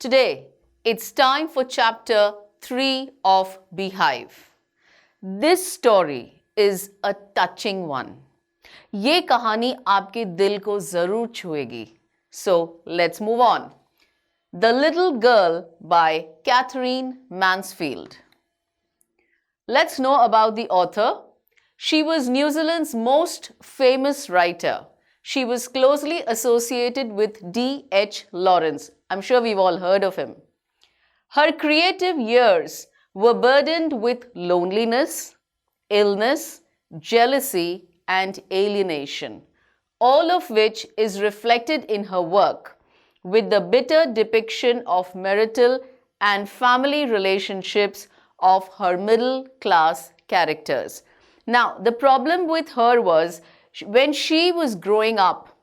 today it's time for chapter 3 of Beehive. This story is a touching one. ये कहानी आपके दिल को जरूर छुएगी. So let's move on. The Little Girl by Catherine Mansfield. Let's know about the author. She was New Zealand's most famous writer. She was closely associated with D.H. Lawrence. I'm sure we've all heard of him. Her creative years were burdened with loneliness, illness, jealousy, and alienation, all of which is reflected in her work, with the bitter depiction of marital and family relationships of her middle-class characters. Now, the problem with her was when she was growing up,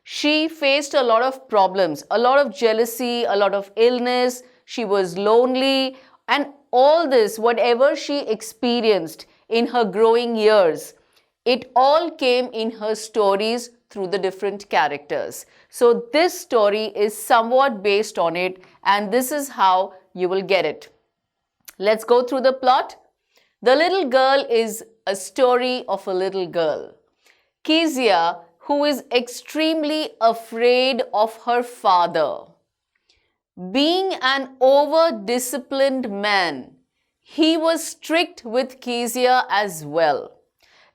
she faced a lot of problems, a lot of jealousy, a lot of illness, she was lonely, and all this, whatever she experienced in her growing years, it all came in her stories through the different characters. So this story is somewhat based on it, and this is how you will get it. Let's go through the plot. The Little Girl is a story of a little girl, Kezia, who is extremely afraid of her father. Being an over-disciplined man, he was strict with Kezia as well.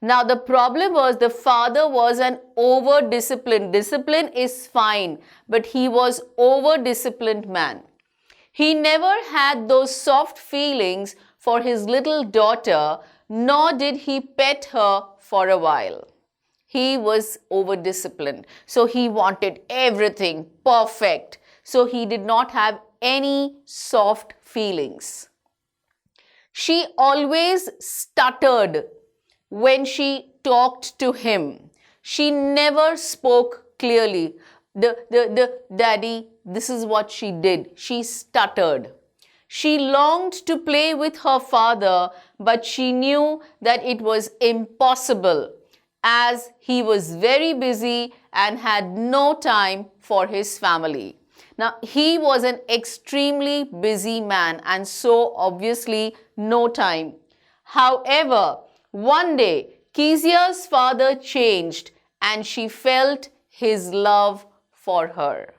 Now, the problem was the father was an over-disciplined. Discipline is fine, but he was over-disciplined man. He never had those soft feelings for his little daughter, nor did he pet her for a while. He was over-disciplined, so he wanted everything perfect. So he did not have any soft feelings. She always stuttered when she talked to him. She never spoke clearly. Daddy, this is what she did. She stuttered. She longed to play with her father, but she knew that it was impossible as he was very busy and had no time for his family. Now, he was an extremely busy man and so obviously no time. However, one day, Kezia's father changed and she felt his love for her.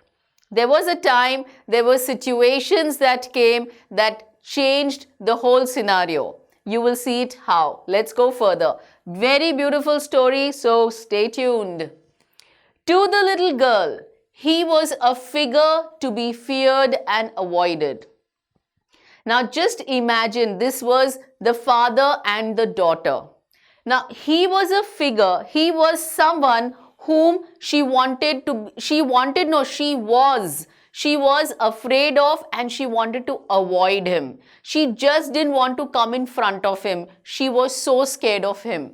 There was a time, there were situations that came that changed the whole scenario. You will see it how. Let's go further. Very beautiful story, so stay tuned. To the little girl, he was a figure to be feared and avoided. Now just imagine this was the father and the daughter. Now he was a figure, he was someone whom she was afraid of and she wanted to avoid him. She just didn't want to come in front of him. She was so scared of him.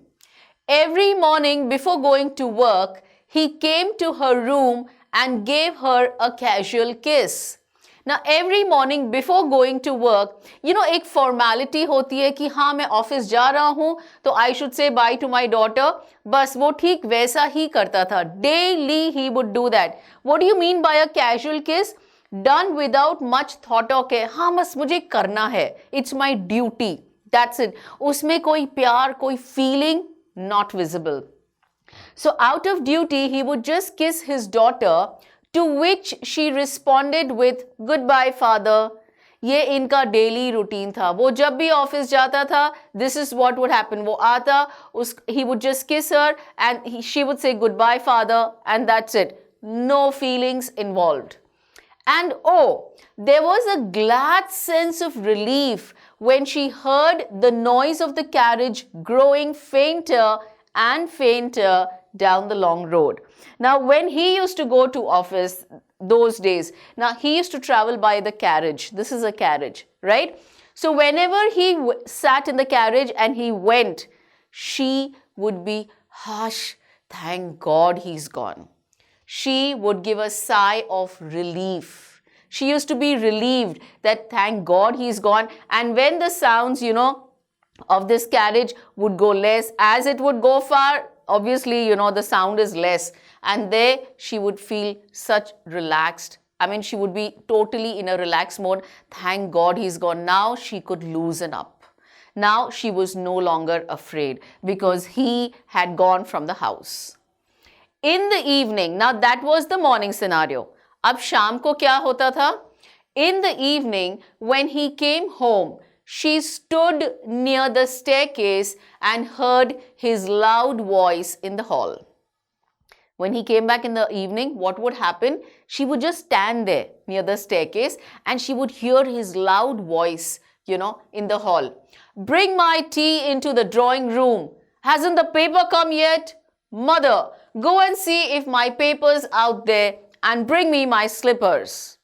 Every morning before going to work, he came to her room and gave her a casual kiss. Now every morning before going to work, एक formality होती है कि हाँ मैं office जा रहा हूँ तो I should say bye to my daughter. बस वो ठीक वैसा ही करता था. Daily he would do that. What do you mean by a casual kiss? Done without much thought. Okay, हाँ बस मुझे करना है. It's my duty. That's it. उसमें कोई प्यार, कोई feeling not visible. So out of duty, he would just kiss his daughter, to which she responded with, "Goodbye, father." ये इनका daily routine था. वो जब भी ऑफिस जाता था, this is what would happen. वो आता, he would just kiss her and she would say, "Goodbye, father," and that's it. No feelings involved. And oh, there was a glad sense of relief when she heard the noise of the carriage growing fainter and fainter down the long road. Now, when he used to go to office those days, now he used to travel by the carriage. This is a carriage, right? So whenever he sat in the carriage and he went, she would be, hush, thank God he's gone. She would give a sigh of relief. She used to be relieved that thank God he's gone. And when the sounds, of this carriage would go less, as it would go far, obviously, the sound is less. And there she would feel such relaxed I mean, she would be totally in a relaxed mode. Thank God he's gone. Now she could loosen up. Now she was no longer afraid because he had gone from the house. In the evening, now that was the morning scenario. अब शाम को क्या होता था? In the evening, when he came home, she stood near the staircase and heard his loud voice in the hall. When he came back in the evening, what would happen? She would just stand there near the staircase and she would hear his loud voice, in the hall. Bring my tea into the drawing room. Hasn't the paper come yet? Mother, go and see if my paper's out there and bring me my slippers.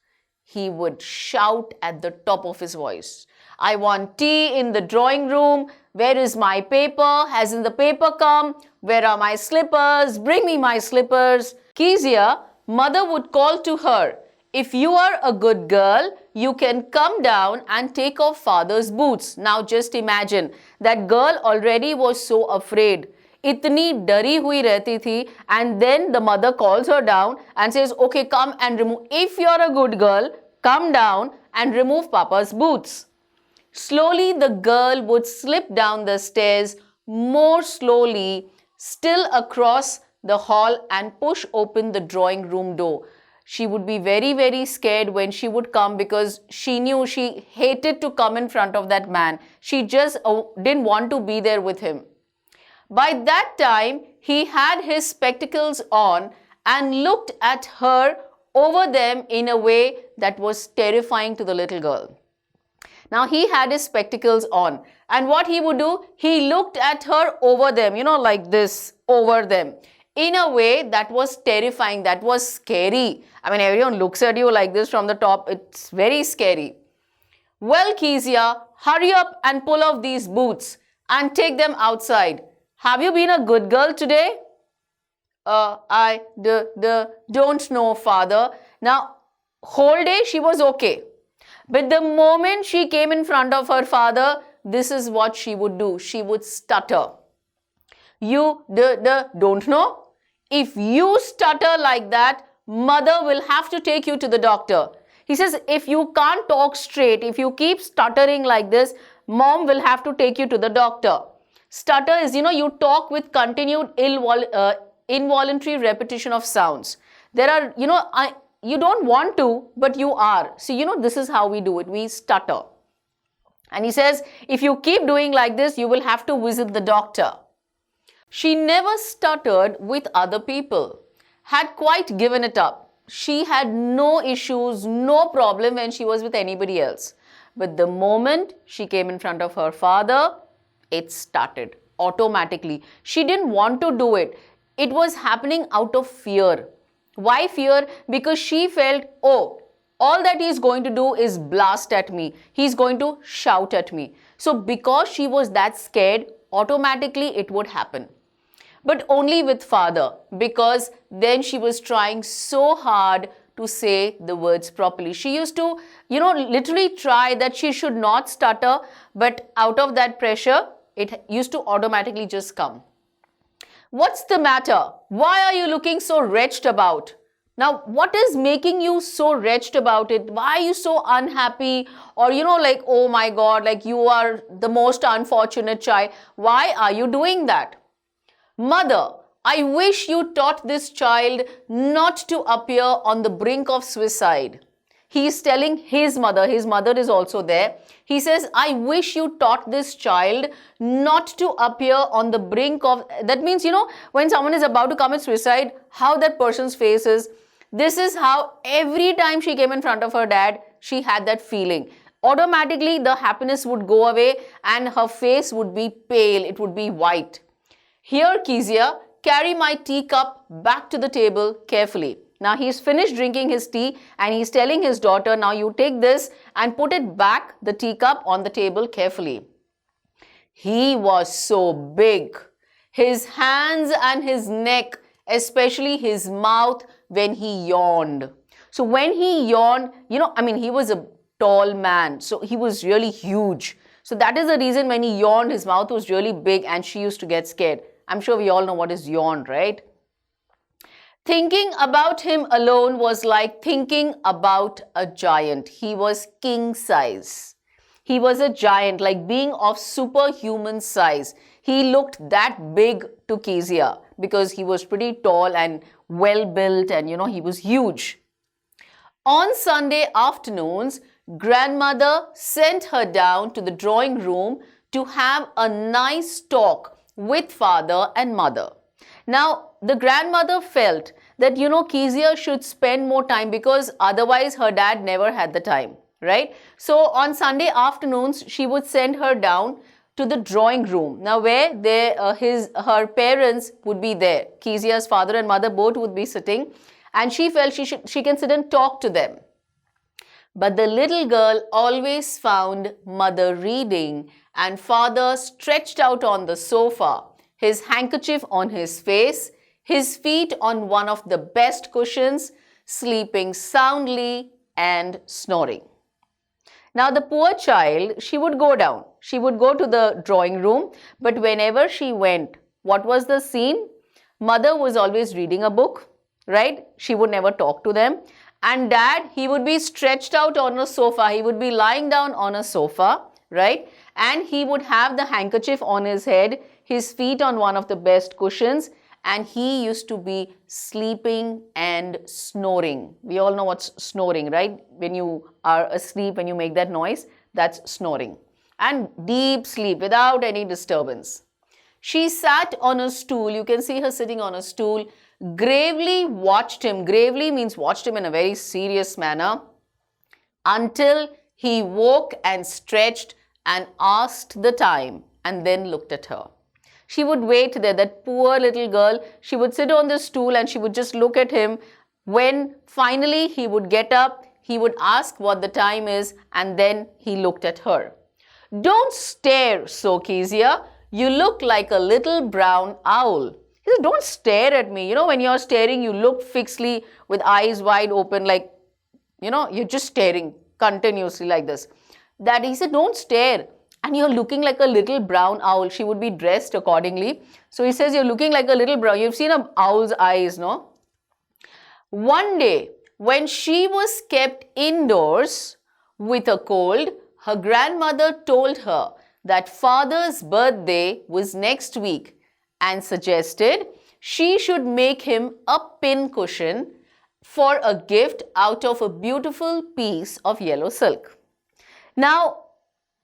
He would shout at the top of his voice. I want tea in the drawing room. Where is my paper? Hasn't the paper come? Where are my slippers? Bring me my slippers. Kezia, mother would call to her. If you are a good girl, you can come down and take off father's boots. Now just imagine, that girl already was so afraid. इतनी डरी हुई रहती थी, and then the mother calls her down and says, okay, come and remove. If you're a good girl, come down and remove papa's boots. Slowly the girl would slip down the stairs more slowly, still across the hall, and push open the drawing room door. She would be very, very scared when she would come because she knew she hated to come in front of that man. She just didn't want to be there with him. By that time, he had his spectacles on and looked at her over them in a way that was terrifying to the little girl. Now, he had his spectacles on, and what he would do, he looked at her over them, like this, over them, in a way that was terrifying, that was scary. I mean, everyone looks at you like this from the top. It's very scary. Well, Kezia, hurry up and pull off these boots and take them outside. Have you been a good girl today? I don't know, father. Now, whole day she was okay. But the moment she came in front of her father, this is what she would do. She would stutter. You don't know? If you stutter like that, mother will have to take you to the doctor. He says, if you can't talk straight, if you keep stuttering like this, mom will have to take you to the doctor. Stutter is, you talk with continued involuntary repetition of sounds. There are, you don't want to, but you are. So, this is how we do it. We stutter. And he says, if you keep doing like this, you will have to visit the doctor. She never stuttered with other people, had quite given it up. She had no issues, no problem when she was with anybody else. But the moment she came in front of her father, it started automatically. She didn't want to do it. It was happening out of fear. Why fear? Because she felt, oh, all that he's going to do is blast at me. He's going to shout at me. So because she was that scared, automatically it would happen. But only with father, because then she was trying so hard to say the words properly. She used to, literally try that she should not stutter, but out of that pressure, it used to automatically just come. What's the matter? Why are you looking so wretched about? Now, what is making you so wretched about it? Why are you so unhappy? Or, oh my God, like you are the most unfortunate child. Why are you doing that? Mother, I wish you taught this child not to appear on the brink of suicide. He is telling his mother is also there. He says, I wish you taught this child not to appear on the brink of, that means, when someone is about to commit suicide, how that person's face is. This is how every time she came in front of her dad, she had that feeling. Automatically, the happiness would go away and her face would be pale. It would be white. Here, Kezia, carry my teacup back to the table carefully. Now, he's finished drinking his tea and he's telling his daughter, now you take this and put it back, the teacup, on the table carefully. He was so big. His hands and his neck, especially his mouth when he yawned. So when he yawned, he was a tall man. So he was really huge. So that is the reason when he yawned, his mouth was really big and she used to get scared. I'm sure we all know what is yawn, right? Thinking about him alone was like thinking about a giant. He was king size. He was a giant, like being of superhuman size. He looked that big to Kezia because he was pretty tall and well built, and he was huge. On Sunday afternoons, grandmother sent her down to the drawing room to have a nice talk with father and mother. Now, the grandmother felt that, Kezia should spend more time because otherwise her dad never had the time, right? So, on Sunday afternoons, she would send her down to the drawing room. Now, where her parents would be there. Kezia's father and mother both would be sitting, and she felt she can sit and talk to them. But the little girl always found mother reading and father stretched out on the sofa, his handkerchief on his face, his feet on one of the best cushions, sleeping soundly and snoring. Now the poor child, she would go down. She would go to the drawing room, but whenever she went, what was the scene? Mother was always reading a book, right? She would never talk to them. And dad, he would be stretched out on a sofa. He would be lying down on a sofa, right? And he would have the handkerchief on his head, his feet on one of the best cushions, and he used to be sleeping and snoring. We all know what's snoring, right? When you are asleep, when you make that noise, that's snoring. And deep sleep without any disturbance. She sat on a stool. You can see her sitting on a stool, gravely watched him. Gravely means watched him in a very serious manner until he woke and stretched and asked the time and then looked at her. She would wait there, that poor little girl. She would sit on the stool and she would just look at him. When finally he would get up, he would ask what the time is, and then he looked at her. Don't stare so, Kezia. You look like a little brown owl. He said, don't stare at me. When you're staring, you look fixedly with eyes wide open, like, you're just staring continuously like this. That he said, don't stare. And you're looking like a little brown owl. She would be dressed accordingly. So he says, you're looking like a little brown. You've seen an owl's eyes, no? One day, when she was kept indoors with a cold, her grandmother told her that father's birthday was next week and suggested she should make him a pin cushion for a gift out of a beautiful piece of yellow silk. Now,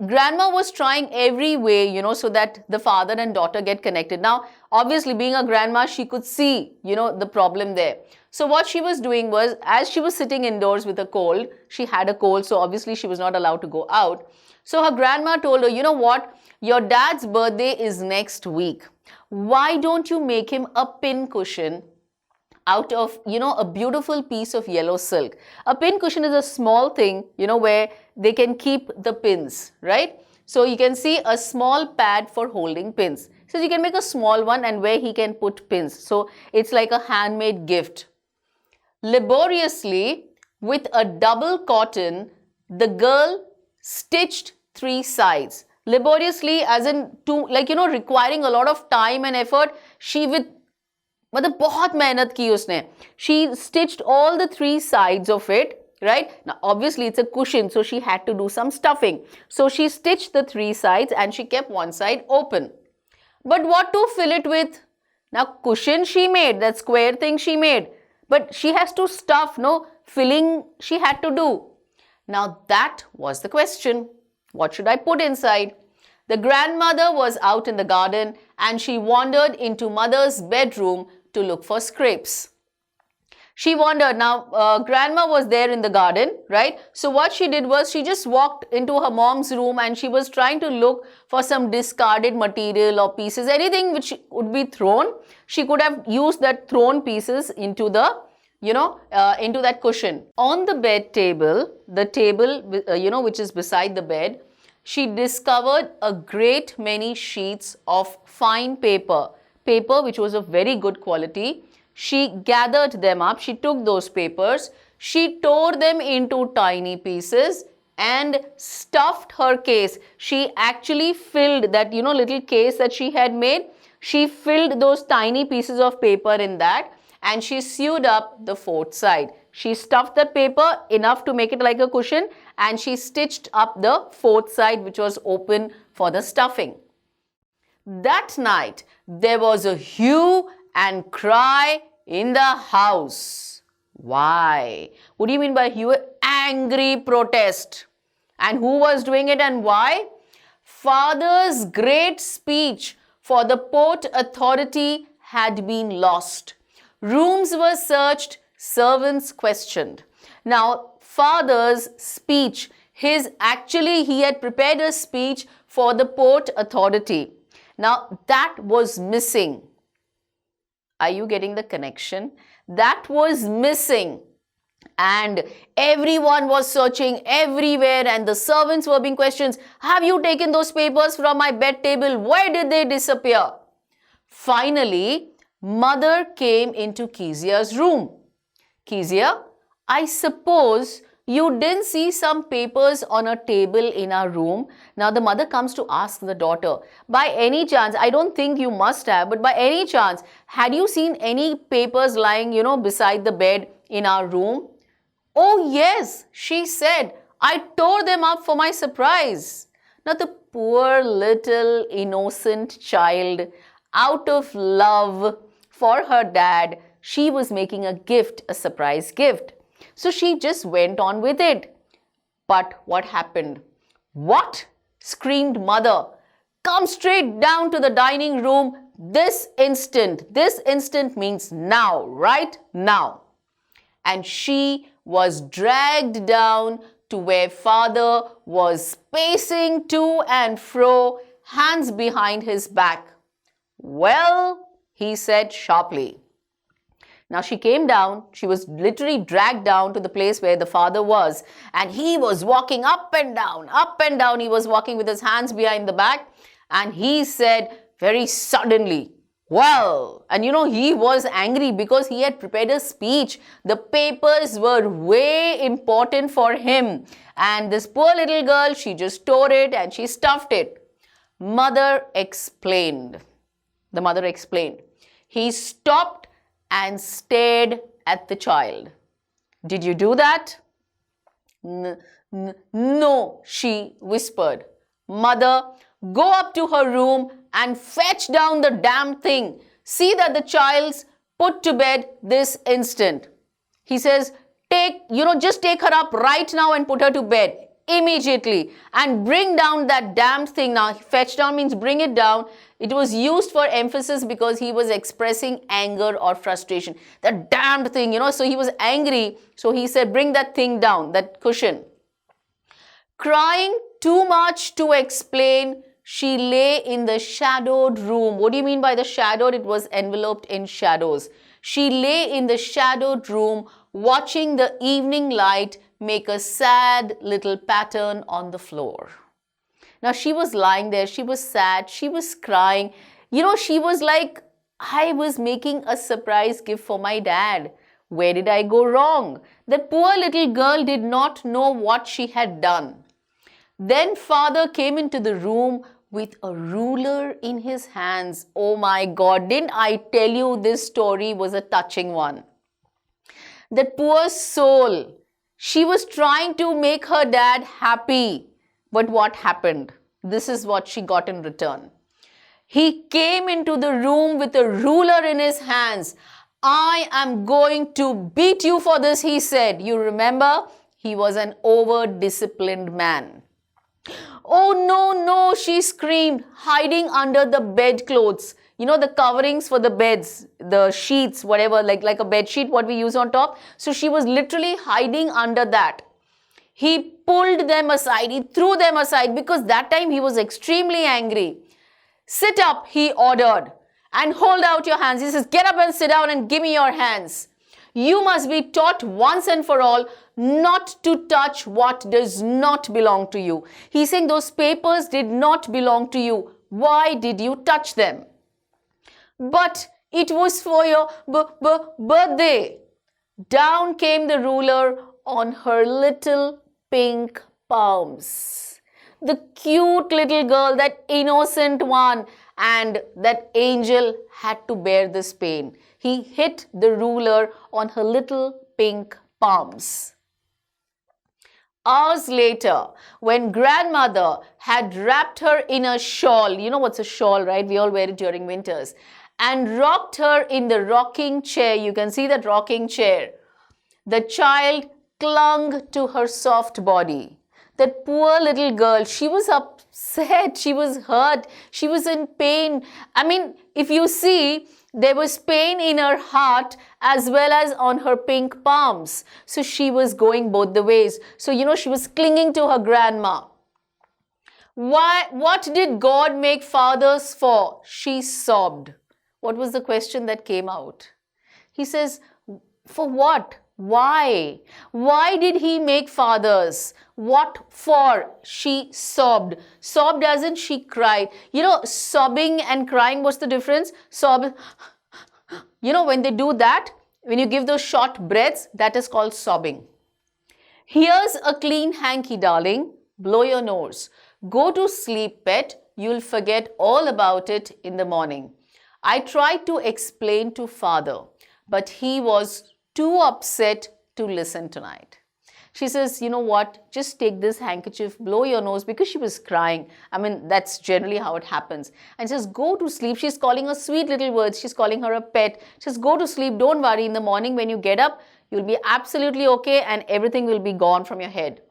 grandma was trying every way, so that the father and daughter get connected. Now, obviously, being a grandma, she could see, the problem there. So what she was doing was, as she was sitting indoors with a cold, she had a cold, so obviously she was not allowed to go out. So her grandma told her, you know what, your dad's birthday is next week. Why don't you make him a pin cushion out of, a beautiful piece of yellow silk? A pin cushion is a small thing, where they can keep the pins, right? So you can see a small pad for holding pins. So you can make a small one and where he can put pins. So it's like a handmade gift. Laboriously, with a double cotton, the girl stitched 3 sides. Laboriously, as in requiring a lot of time and effort. She मतलब बहुत मेहनत की उसने. She stitched all the 3 sides of it, right? Now, obviously, it's a cushion, so she had to do some stuffing. So she stitched the 3 sides and she kept one side open. But what to fill it with? Now, cushion she made, that square thing she made. But she has to stuff, filling she had to do. Now, that was the question. What should I put inside? The grandmother was out in the garden and she wandered into mother's bedroom to look for scrapes. She wandered. Now, grandma was there in the garden, right? So what she did was she just walked into her mom's room and she was trying to look for some discarded material or pieces, anything which would be thrown. She could have used that thrown pieces into the, into that cushion. On the bed table, the table, which is beside the bed, she discovered a great many sheets of fine paper which was of very good quality. She gathered them up, she took those papers, she tore them into tiny pieces and stuffed her case. She actually filled that, little case that she had made. She filled those tiny pieces of paper in that and she sewed up the fourth side. She stuffed the paper enough to make it like a cushion, and she stitched up the fourth side, which was open for the stuffing. That night, there was a hue and cry in the house. Why? What do you mean by hue? Angry protest. And who was doing it and why? Father's great speech for the Port Authority had been lost. Rooms were searched, servants questioned. Now, father's speech, he had prepared a speech for the Port Authority. Now, that was missing. Are you getting the connection? That was missing. And everyone was searching everywhere, and the servants were being questioned. Have you taken those papers from my bed table? Where did they disappear? Finally, mother came into Kezia's room. Kezia, I suppose you didn't see some papers on a table in our room. Now the mother comes to ask the daughter, by any chance, I don't think you must have, but by any chance, had you seen any papers lying, beside the bed in our room? Oh yes, she said, I tore them up for my surprise. Now the poor little innocent child, out of love for her dad, she was making a gift, a surprise gift. So she just went on with it. But what happened? What? Screamed mother. Come straight down to the dining room this instant. This instant means now, right now. And she was dragged down to where father was pacing to and fro, hands behind his back. Well, he said sharply. Now she came down, she was literally dragged down to the place where the father was, and he was walking up and down, he was walking with his hands behind the back, and he said very suddenly, well, and he was angry because he had prepared a speech. The papers were way important for him, and this poor little girl, she just tore it and she stuffed it. The mother explained. He stopped and stared at the child. Did you do that? No, she whispered. Mother, go up to her room and fetch down the damn thing. See that the child's put to bed this instant. He says, just take her up right now and put her to bed immediately and bring down that damned thing. Now, fetch down means bring it down. It was used for emphasis because he was expressing anger or frustration. That damned thing, so he was angry. So he said, bring that thing down, that cushion. Crying too much to explain, she lay in the shadowed room. What do you mean by the shadowed? It was enveloped in shadows. She lay in the shadowed room, watching the evening light make a sad little pattern on the floor. Now she was lying there, she was sad, she was crying. She was like, I was making a surprise gift for my dad. Where did I go wrong? That poor little girl did not know what she had done. Then father came into the room with a ruler in his hands. Oh my God, didn't I tell you this story was a touching one? That poor soul, she was trying to make her dad happy. But what happened? This is what she got in return. He came into the room with a ruler in his hands. I am going to beat you for this, he said. You remember? He was an over-disciplined man. Oh, no, she screamed, hiding under the bedclothes. The coverings for the beds, the sheets, whatever, like a bed sheet, what we use on top. So she was literally hiding under that. He pulled them aside, he threw them aside because that time he was extremely angry. Sit up, he ordered, and hold out your hands. He says, get up and sit down and give me your hands. You must be taught once and for all not to touch what does not belong to you. He's saying those papers did not belong to you. Why did you touch them? But it was for your birthday. Down came the ruler on her little pink palms. The cute little girl, that innocent one, and that angel had to bear this pain. He hit the ruler on her little pink palms. Hours later, when grandmother had wrapped her in a shawl, you know what's a shawl, right? We all wear it during winters, and rocked her in the rocking chair. You can see that rocking chair. The child clung to her soft body. That poor little girl, she was upset, she was hurt, she was in pain. I mean, if you see, there was pain in her heart as well as on her pink palms. So she was going both the ways. So, she was clinging to her grandma. What did God make fathers for? She sobbed. What was the question that came out? He says, for what? Why? Why did he make fathers? What for? She sobbed. Sobbed as in she cried. Sobbing and crying, what's the difference? Sob, when they do that, when you give those short breaths, that is called sobbing. Here's a clean hanky, darling. Blow your nose. Go to sleep, pet. You'll forget all about it in the morning. I tried to explain to father, but he was too upset to listen tonight. She says, you know what, just take this handkerchief, blow your nose, because she was crying. I mean, that's generally how it happens. And says, go to sleep. She's calling her sweet little words. She's calling her a pet. She says, go to sleep. Don't worry. In the morning when you get up, you'll be absolutely okay and everything will be gone from your head.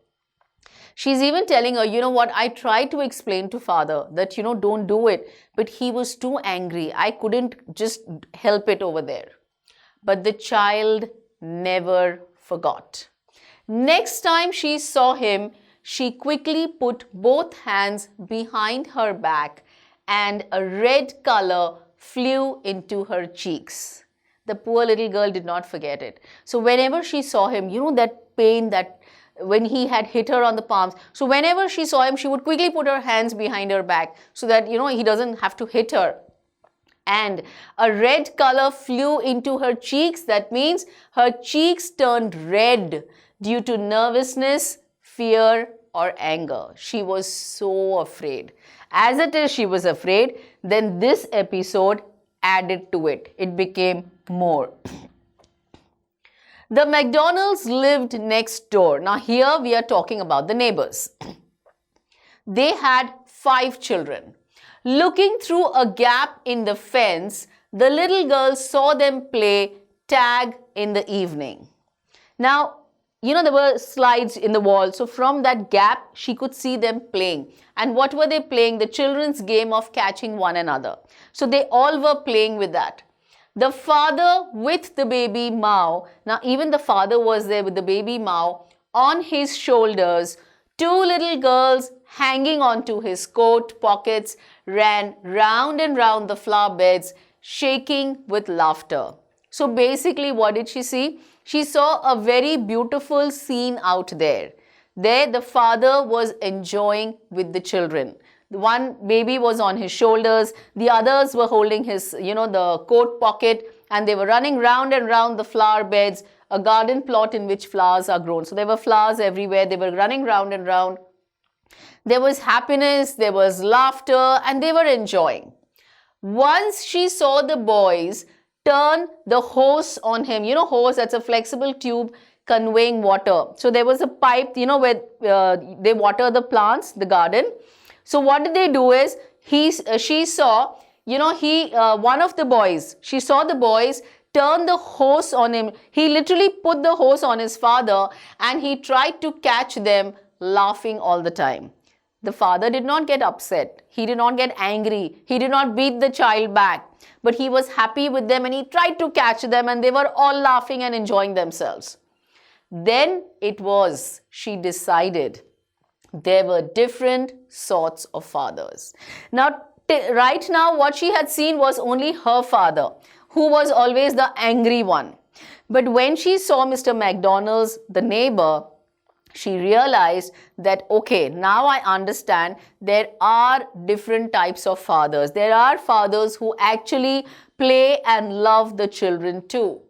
She's even telling her, you know what, I tried to explain to father that, don't do it. But he was too angry. I couldn't just help it over there. But the child never forgot. Next time she saw him, she quickly put both hands behind her back and a red color flew into her cheeks. The poor little girl did not forget it. So whenever she saw him, that pain that when he had hit her on the palms. So whenever she saw him, she would quickly put her hands behind her back so that, he doesn't have to hit her. And a red color flew into her cheeks. That means her cheeks turned red due to nervousness, fear, or anger. She was so afraid. As it is, she was afraid. Then this episode added to it. It became more. The McDonald's lived next door. Now here we are talking about the neighbors. They had 5 children. Looking through a gap in the fence, the little girl saw them play tag in the evening. Now, there were slides in the wall. So from that gap, she could see them playing. And what were they playing? The children's game of catching one another. So they all were playing with that. The father with the baby Mao, now even the father was there with the baby Mao on his shoulders. 2 little girls hanging onto his coat pockets ran round and round the flower beds, shaking with laughter. So basically, what did she see? She saw a very beautiful scene out there. There, the father was enjoying with the children. The one baby was on his shoulders. The others were holding his, the coat pocket, and they were running round and round the flower beds, a garden plot in which flowers are grown. So there were flowers everywhere. They were running round and round. There was happiness, there was laughter, and they were enjoying. Once she saw the boys turn the hose on him. Hose, that's a flexible tube conveying water. So there was a pipe, where they water the plants, the garden. So what did they do is, she saw, one of the boys, she saw the boys turn the hose on him. He literally put the hose on his father and he tried to catch them, laughing all the time. The father did not get upset. He did not get angry. He did not beat the child back. But he was happy with them and he tried to catch them and they were all laughing and enjoying themselves. Then she decided there were different sorts of fathers. Now, right now, what she had seen was only her father, who was always the angry one. But when she saw Mr. McDonald's, the neighbor, she realized that, okay, now I understand there are different types of fathers. There are fathers who actually play and love the children too.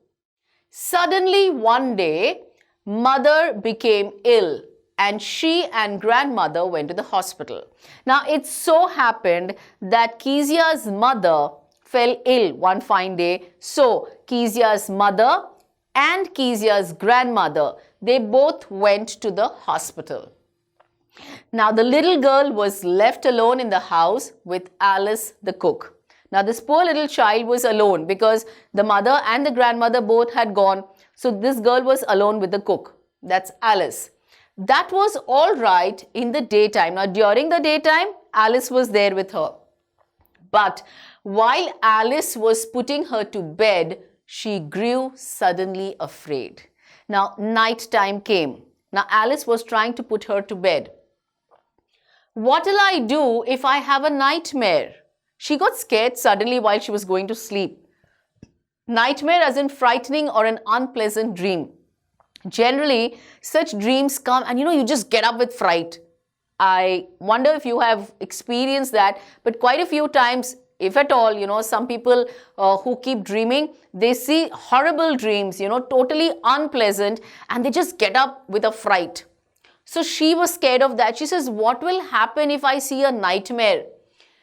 Suddenly, one day, mother became ill. and she and grandmother went to the hospital. Now, it so happened that Kezia's mother fell ill one fine day. So, Kezia's mother and Kezia's grandmother, they both went to the hospital. Now, the little girl was left alone in the house with Alice the cook. Now, this poor little child was alone because the mother and the grandmother both had gone. So, this girl was alone with the cook. That's Alice. That was all right in the daytime. Now, during the daytime, Alice was there with her. But while Alice was putting her to bed, she grew suddenly afraid. Now, night time came. Now, Alice was trying to put her to bed. What will I do if I have a nightmare? She got scared suddenly while she was going to sleep. Nightmare as in frightening or an unpleasant dream. Generally, such dreams come and you just get up with fright. I wonder if you have experienced that, but quite a few times, if at all, some people who keep dreaming, they see horrible dreams, totally unpleasant, and they just get up with a fright. So she was scared of that. She says, what will happen if I see a nightmare?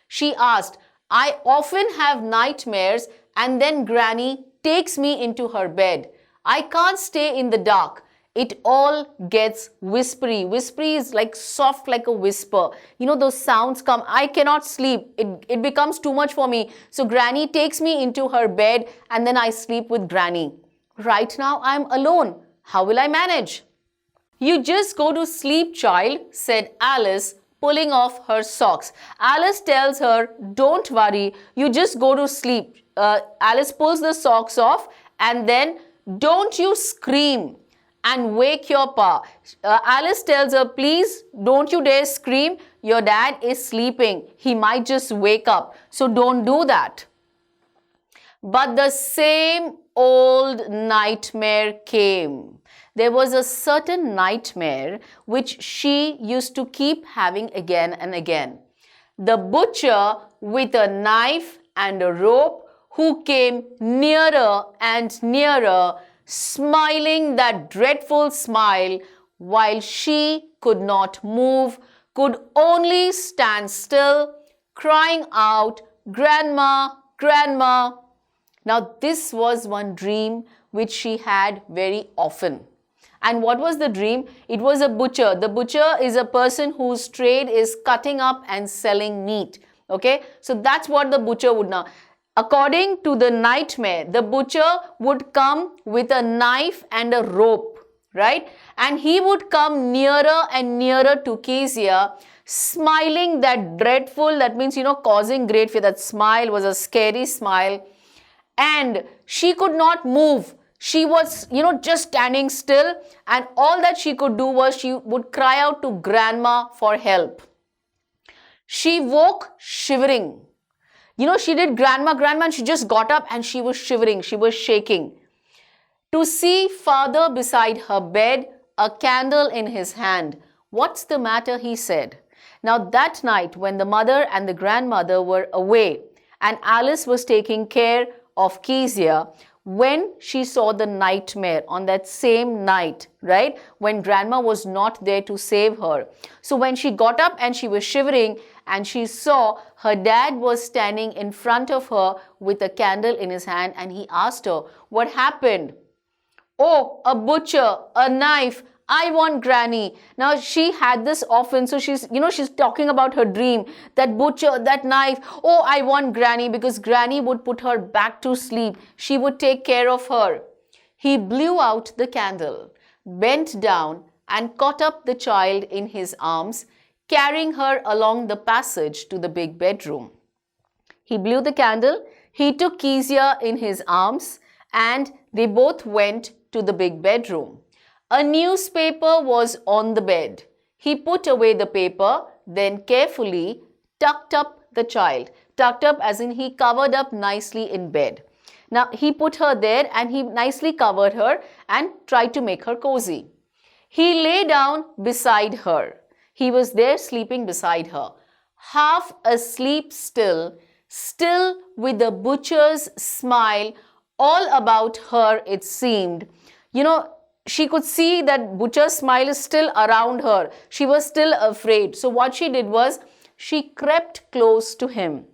She asked, I often have nightmares and then Granny takes me into her bed. I can't stay in the dark. It all gets whispery. Whispery is like soft like a whisper. Those sounds come. I cannot sleep. It becomes too much for me. So Granny takes me into her bed and then I sleep with Granny. Right now I'm alone. How will I manage? You just go to sleep, child, said Alice, pulling off her socks. Alice tells her, don't worry, you just go to sleep. Alice pulls the socks off and then don't you scream and wake your pa. Alice tells her, please don't you dare scream. Your dad is sleeping. He might just wake up. So don't do that. But the same old nightmare came. There was a certain nightmare which she used to keep having again and again. The butcher with a knife and a rope who came nearer and nearer, smiling that dreadful smile while she could not move, could only stand still, crying out, Grandma, Grandma. Now this was one dream which she had very often. And what was the dream? It was a butcher. The butcher is a person whose trade is cutting up and selling meat. Okay, so that's what the butcher would know. According to the nightmare, the butcher would come with a knife and a rope, right? And he would come nearer and nearer to Kezia, smiling that dreadful, that means, causing great fear. That smile was a scary smile. And she could not move. She was, just standing still, and all that she could do was she would cry out to Grandma for help. She woke shivering. She did Grandma, Grandma, and she just got up and she was shivering. She was shaking. To see father beside her bed, a candle in his hand. What's the matter, he said. Now that night when the mother and the grandmother were away and Alice was taking care of Kezia, when she saw the nightmare on that same night, right, when grandma was not there to save her. So when she got up and she was shivering and she saw her dad was standing in front of her with a candle in his hand, and he asked her, what happened? Oh, a butcher, a knife. I want Granny. Now she had this often, so she's talking about her dream, that butcher, that knife. Oh, I want Granny, because Granny would put her back to sleep. She would take care of her. He blew out the candle, bent down and caught up the child in his arms, carrying her along the passage to the big bedroom. He blew the candle, he took Kezia in his arms, and they both went to the big bedroom. A newspaper was on the bed. He put away the paper, then carefully tucked up the child. Tucked up as in he covered up nicely in bed. Now he put her there and he nicely covered her and tried to make her cozy. He lay down beside her. He was there sleeping beside her. Half asleep still with the butcher's smile all about her, it seemed. she could see that Butcher's smile is still around her. She was still afraid. So what she did was she crept close to him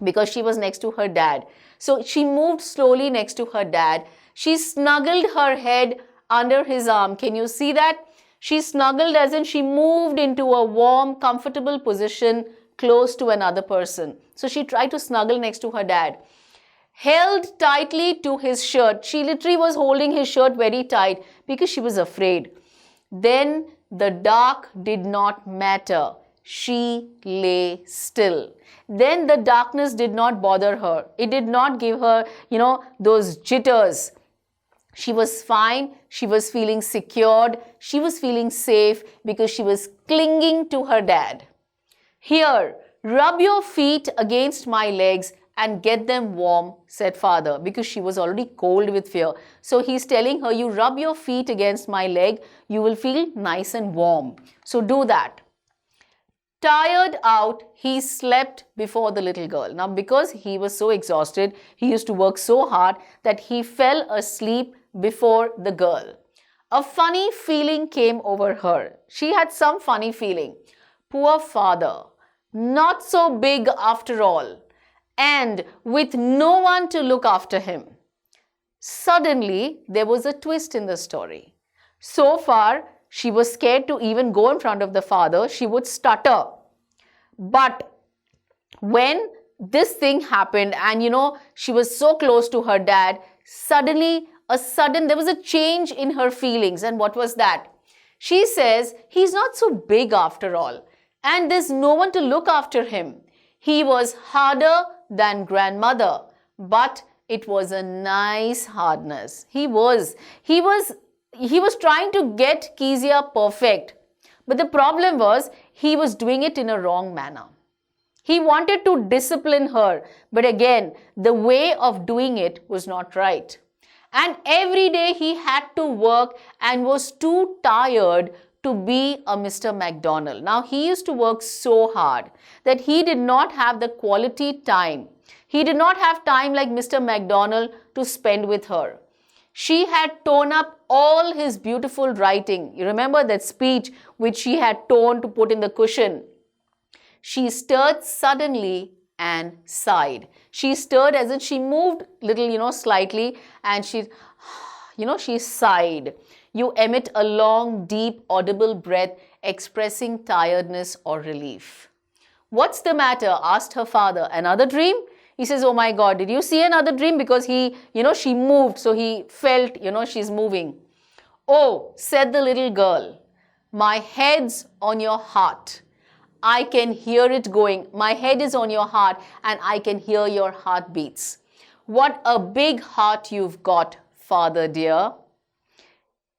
because she was next to her dad. So she moved slowly next to her dad. She snuggled her head under his arm. Can you see that? She snuggled as in she moved into a warm, comfortable position close to another person. So she tried to snuggle next to her dad. Held tightly to his shirt. She literally was holding his shirt very tight because she was afraid. Then the dark did not matter. She lay still. Then the darkness did not bother her. It did not give her, those jitters. She was fine. She was feeling secured. She was feeling safe because she was clinging to her dad. Here, rub your feet against my legs and get them warm, said father, because she was already cold with fear. So he's telling her, you rub your feet against my leg, you will feel nice and warm. So do that. Tired out, he slept before the little girl. Now, because he was so exhausted, he used to work so hard that he fell asleep before the girl. A funny feeling came over her. She had some funny feeling. Poor father, not so big after all, and with no one to look after him. Suddenly, there was a twist in the story. So far, she was scared to even go in front of the father. She would stutter. But when this thing happened and, she was so close to her dad, suddenly, there was a change in her feelings. And what was that? She says, he's not so big after all. And there's no one to look after him. He was harder than grandmother, but it was a nice hardness. He was trying to get Kezia perfect, but the problem was he was doing it in a wrong manner. He wanted to discipline her, but again, the way of doing it was not right. And every day he had to work and was too tired to be a Mr. McDonald. Now, he used to work so hard that he did not have the quality time. He did not have time like Mr. McDonald to spend with her. She had torn up all his beautiful writing. You remember that speech which she had torn to put in the cushion? She stirred suddenly and sighed. She stirred as if she moved little, slightly, and she sighed. You emit a long, deep, audible breath expressing tiredness or relief. What's the matter? Asked her father. Another dream? He says, oh my God, did you see another dream? Because she moved, so he felt, she's moving. Oh, said the little girl, my head's on your heart. I can hear it going. My head is on your heart and I can hear your heartbeats. What a big heart you've got, father dear.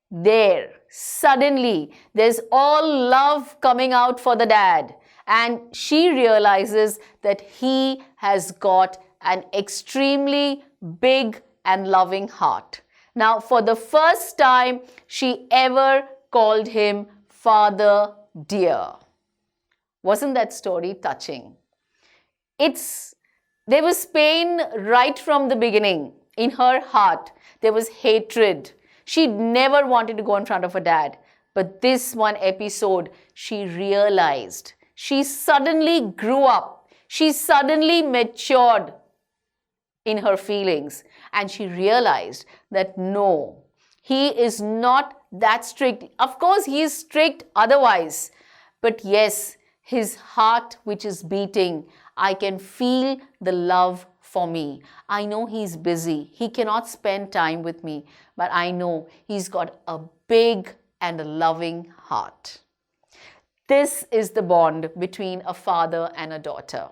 There, suddenly, there's all love coming out for the dad. And she realizes that he has got an extremely big and loving heart. Now, for the first time, she ever called him Father Dear. Wasn't that story touching? There was pain right from the beginning. In her heart, there was hatred. She never wanted to go in front of her dad. But this one episode, she realized. She suddenly grew up. She suddenly matured in her feelings. And she realized that no, he is not that strict. Of course, he is strict otherwise. But yes, his heart which is beating, I can feel the love for me. I know he's busy. He cannot spend time with me. But I know he's got a big and a loving heart. This is the bond between a father and a daughter,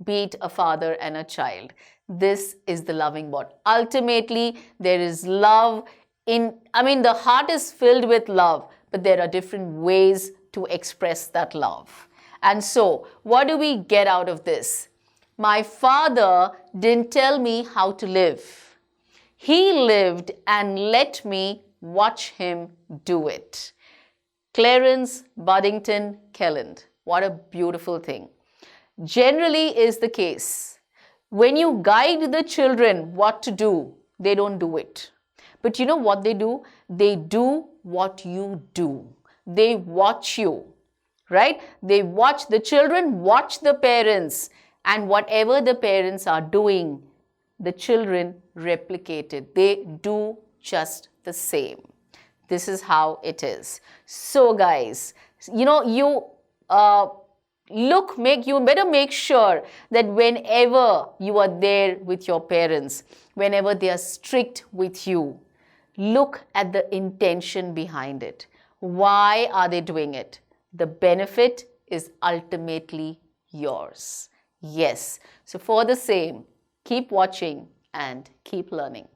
be it a father and a child. This is the loving bond. Ultimately, there is love the heart is filled with love, but there are different ways to express that love. And so, what do we get out of this? My father didn't tell me how to live. He lived and let me watch him do it. Clarence Buddington Kelland. What a beautiful thing. Generally is the case. When you guide the children what to do, they don't do it. But you know what they do? They do what you do. They watch you, right? They watch, the children watch the parents, and whatever the parents are doing, the children replicate it. They do just the same. This is how it is. So guys, you know, you better make sure that whenever you are there with your parents, whenever they are strict with you, look at the intention behind it. Why are they doing it? The benefit is ultimately yours. Yes. So for the same, keep watching and keep learning.